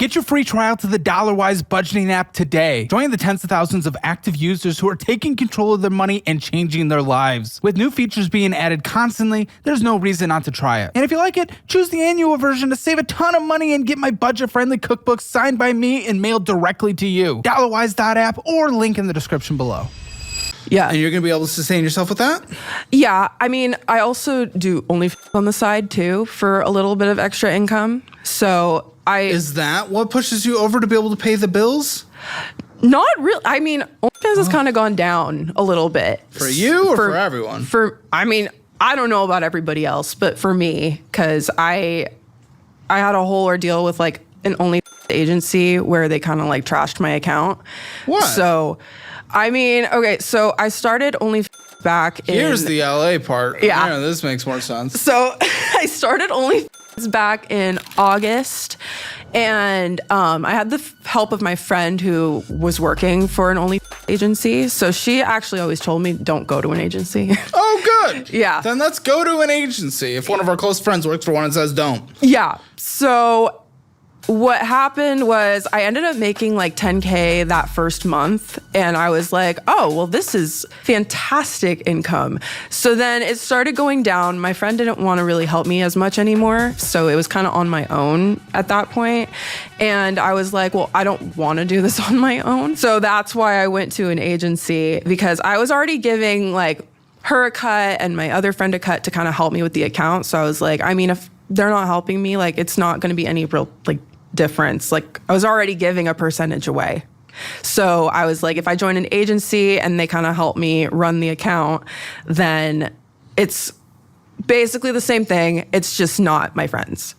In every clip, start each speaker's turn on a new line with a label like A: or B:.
A: Get your free trial to the DollarWise budgeting app today. Join the tens of thousands of active users who are taking control of their money and changing their lives. With new features being added constantly, there's no reason not to try it. And if you like it, choose the annual version to save a ton of money and get my budget-friendly cookbook signed by me and mailed directly to you. DollarWise.app or link in the description below.
B: Yeah.
A: And you're going to be able to sustain yourself with that?
B: Yeah. I mean, I also do OnlyFans on the side too for a little bit of extra income. So Is that what pushes you over to be able to pay the bills? Not really. I mean, OnlyFans has kind of gone down a little bit.
A: For you or for everyone?
B: I mean, I don't know about everybody else, but for me, because I had a whole ordeal with like an OnlyFans agency where they kind of like trashed my account.
A: What?
B: So, I mean, okay, so I started OnlyFans back in...
A: Here's the LA part.
B: Yeah.
A: This makes more sense.
B: So I started OnlyFans back in August, and I had the help of my friend who was working for an OnlyFans agency. So she actually always told me, don't go to an agency.
A: Oh, good.
B: Yeah.
A: Then let's go to an agency. If one of our close friends works for one and says don't.
B: Yeah. So what happened was I ended up making like $10K that first month, and I was like, oh, well, this is fantastic income. So then it started going down. My friend didn't want to really help me as much anymore, so it was kind of on my own at that point. And I was like, well, I don't want to do this on my own. So that's why I went to an agency, because I was already giving like her a cut and my other friend a cut to kind of help me with the account. So I was like, I mean, if they're not helping me, like, it's not going to be any real like difference. Like, I was already giving a percentage away. So I was like, if I join an agency and they kind of help me run the account, then it's basically the same thing. It's just not my friends.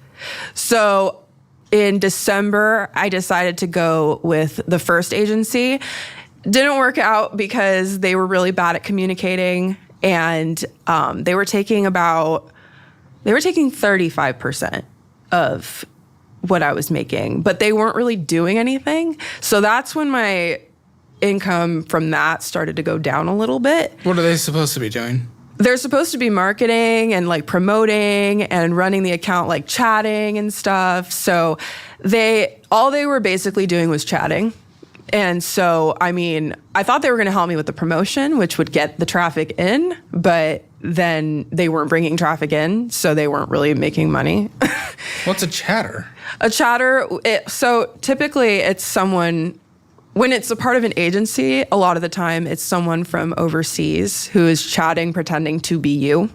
B: So in December, I decided to go with the first agency. Didn't work out because they were really bad at communicating, and they were taking 35% of what I was making, but they weren't really doing anything. So that's when my income from that started to go down a little bit.
A: What are they supposed to be doing?
B: They're supposed to be marketing and like promoting and running the account, like chatting and stuff. So all they were basically doing was chatting. And so, I mean, I thought they were going to help me with the promotion, which would get the traffic in, but then they weren't bringing traffic in, so they weren't really making money.
A: What's a chatter?
B: A chatter, so typically it's someone, when it's a part of an agency, a lot of the time it's someone from overseas who is chatting, pretending to be you.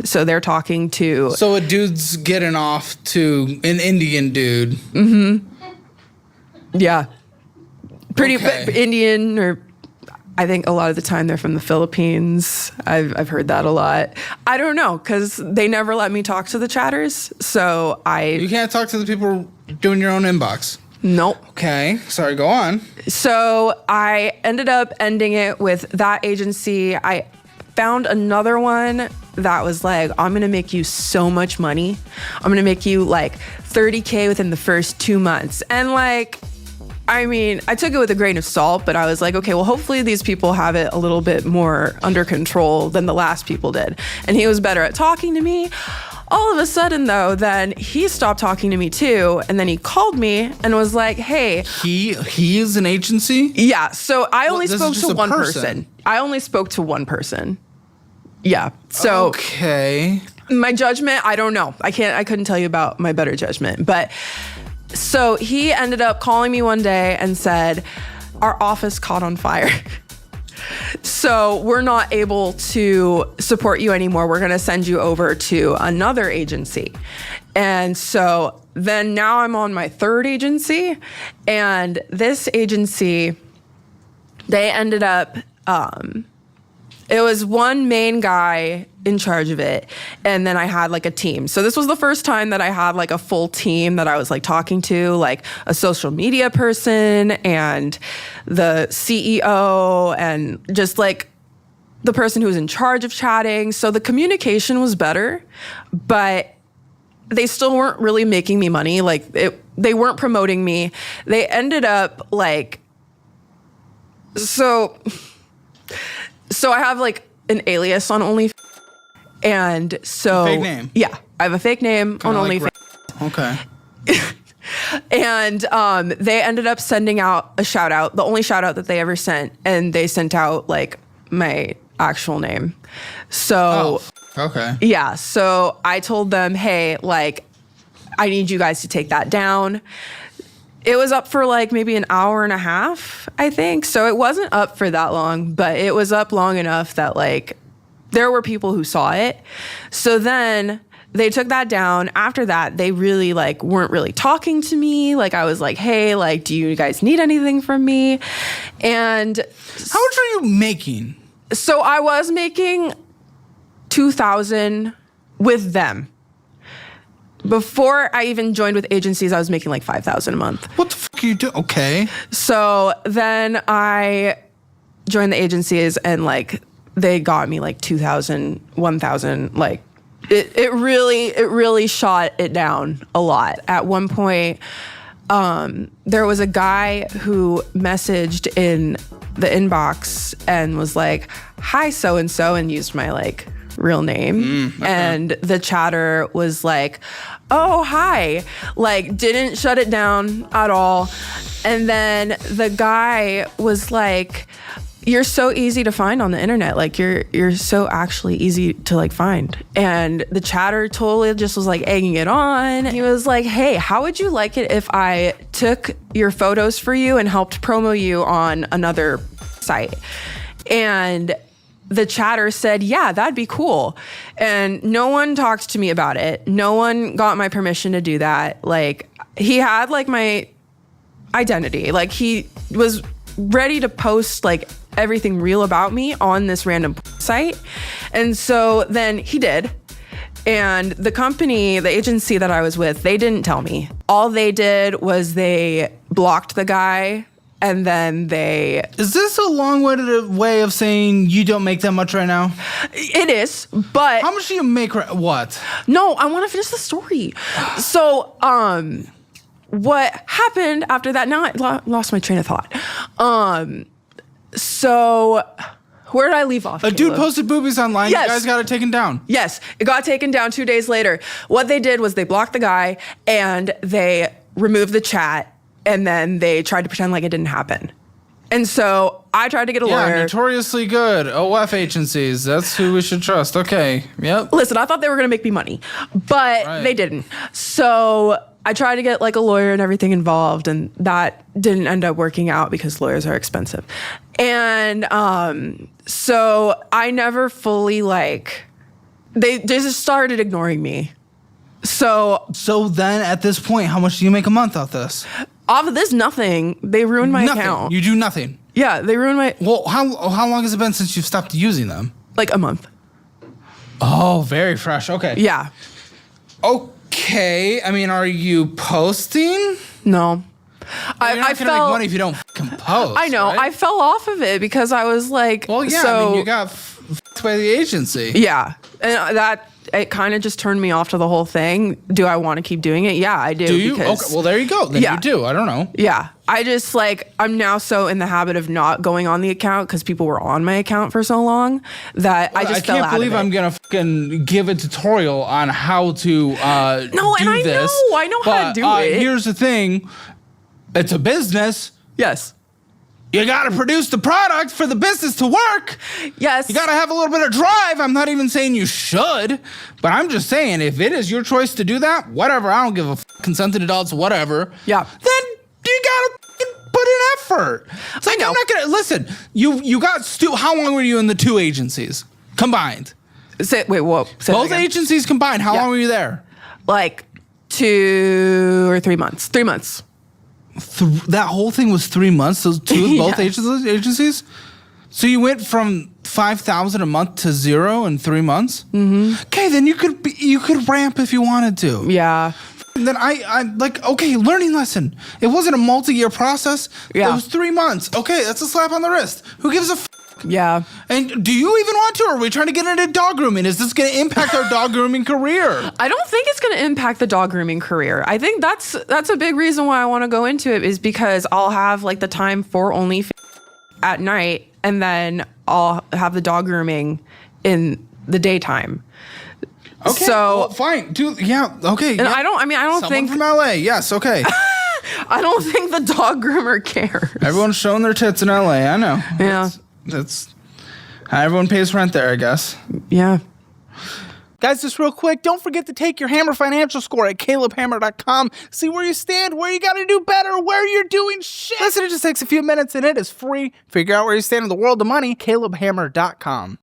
B: So they're talking to...
A: So a dude's getting off to an Indian dude.
B: Mm-hmm. Yeah. Pretty
A: Okay.
B: Indian, or I think a lot of the time they're from the Philippines. I've heard that a lot. I don't know, because they never let me talk to the chatters. So
A: You can't talk to the people doing your own inbox.
B: Nope.
A: Okay. Sorry, go on.
B: So I ended up ending it with that agency. I found another one that was like, I'm going to make you so much money. I'm going to make you like $30K within the first 2 months. And like, I mean, I took it with a grain of salt, but I was like, okay, well, hopefully these people have it a little bit more under control than the last people did. And he was better at talking to me. All of a sudden, though, then he stopped talking to me too. And then he called me and was like, hey.
A: He is an agency?
B: Yeah. So I only spoke to one
A: person.
B: person. I only spoke to one person. Yeah. So.
A: Okay.
B: My judgment, I don't know. I couldn't tell you about my better judgment. But so he ended up calling me one day and said, our office caught on fire. So we're not able to support you anymore. We're going to send you over to another agency. And so then now I'm on my third agency. And this agency, they ended up, it was one main guy in charge of it, and then I had like a team. So this was the first time that I had like a full team that I was like talking to, like a social media person and the CEO and just like the person who was in charge of chatting. So the communication was better, but they still weren't really making me money. Like they weren't promoting me. They ended up like, so I have like an alias on OnlyFans. And so,
A: fake name?
B: Yeah, I have a fake name on OnlyFans.
A: Okay.
B: And they ended up sending out a shout out, the only shout out that they ever sent. And they sent out like my actual name. So,
A: okay.
B: Yeah. So I told them, hey, like, I need you guys to take that down. It was up for like maybe an hour and a half, I think. So it wasn't up for that long, but it was up long enough that like there were people who saw it. So then they took that down. After that, they really like weren't really talking to me. Like I was like, hey, like, do you guys need anything from me? And
A: how much are you making?
B: So I was making $2,000 with them. Before I even joined with agencies, I was making like $5,000 a month.
A: What the fuck are you doing? Okay.
B: So then I joined the agencies and like they got me like $2,000, $1,000. Like it really shot it down a lot. At one point, there was a guy who messaged in the inbox and was like, hi, so-and-so, and used my like real name. Okay. And the chatter was like, oh, hi, like didn't shut it down at all. And then the guy was like, you're so easy to find on the internet. Like you're so actually easy to like find. And the chatter totally just was like egging it on. He was like, hey, how would you like it if I took your photos for you and helped promo you on another site? And the chatter said, yeah, that'd be cool. And no one talked to me about it. No one got my permission to do that. Like he had like my identity. Like he was ready to post like everything real about me on this random site. And so then he did. And the company, the agency that I was with, they didn't tell me. All they did was they blocked the guy. And then they...
A: Is this a long-winded way of saying you don't make that much right now?
B: It is, but...
A: How much do you make what?
B: No, I want to finish the story. So, what happened after that? Now I lost my train of thought. So, where did I leave off?
A: A dude posted boobies online.
B: Yes.
A: You guys got it taken down.
B: Yes, it got taken down 2 days later. What they did was they blocked the guy and they removed the chat. And then they tried to pretend like it didn't happen. And so I tried to get a lawyer.
A: Notoriously good. OF agencies. That's who we should trust. Okay. Yep.
B: Listen, I thought they were going to make me money, but they didn't. So I tried to get like a lawyer and everything involved, and that didn't end up working out because lawyers are expensive. And so I never fully like, they just started ignoring me. So
A: then at this point, how much do you make a month off this?
B: Off of this, nothing. They ruined my account.
A: You do nothing.
B: Yeah, they ruined my...
A: Well, how long has it been since you've stopped using them?
B: Like a month.
A: Oh, very fresh. Okay.
B: Yeah.
A: Okay. I mean, are you posting?
B: No.
A: Well, you're not gonna make money if you don't fucking post.
B: I know.
A: Right?
B: I fell off of it because I was like...
A: Well, yeah.
B: So,
A: I mean, you got f***ed by the agency.
B: Yeah. And that... It kind of just turned me off to the whole thing. Do I want to keep doing it? Yeah, I do.
A: Do you?
B: Because,
A: okay, well, there you go. Then you do. I don't know.
B: Yeah. I just like, I'm now so in the habit of not going on the account because people were on my account for so long that I just fell out of it.
A: I can't believe I'm going to fucking give a tutorial on how to do this.
B: I know how to do it.
A: Here's the thing. It's a business.
B: Yes.
A: You got to produce the product for the business to work.
B: Yes.
A: You got to have a little bit of drive. I'm not even saying you should, but I'm just saying if it is your choice to do that, whatever. I don't give a consented adults, whatever.
B: Yeah.
A: Then you got to put in effort. It's like, I'm not going to, listen, you got, how long were you in the two agencies combined? Both agencies combined, how long were you there?
B: Like 2 or 3 months. 3 months.
A: That whole thing was 3 months. Those both agencies. So you went from $5,000 a month to zero in 3 months. Mm-hmm. Okay, then you could ramp if you wanted to.
B: Yeah.
A: And then I like, okay, learning lesson. It wasn't a multi-year process. Yeah. It was 3 months. Okay, that's a slap on the wrist. Who gives a
B: Yeah.
A: And do you even want to, or are we trying to get into dog grooming? Is this going to impact our dog grooming career?
B: I don't think it's going to impact the dog grooming career. I think that's a big reason why I want to go into it is because I'll have like the time for OnlyFans at night, and then I'll have the dog grooming in the daytime.
A: Okay,
B: So
A: well, fine. Dude, yeah, okay.
B: and I don't
A: Someone
B: think
A: from LA. Yes, okay.
B: I don't think the dog groomer cares.
A: Everyone's showing their tits in LA. I know.
B: Yeah.
A: That's how everyone pays rent there, I guess.
B: Yeah.
A: Guys, just real quick, don't forget to take your Hammer financial score at calebhammer.com. See where you stand, where you got to do better, where you're doing shit. Listen, it just takes a few minutes and it is free. Figure out where you stand in the world of money, calebhammer.com.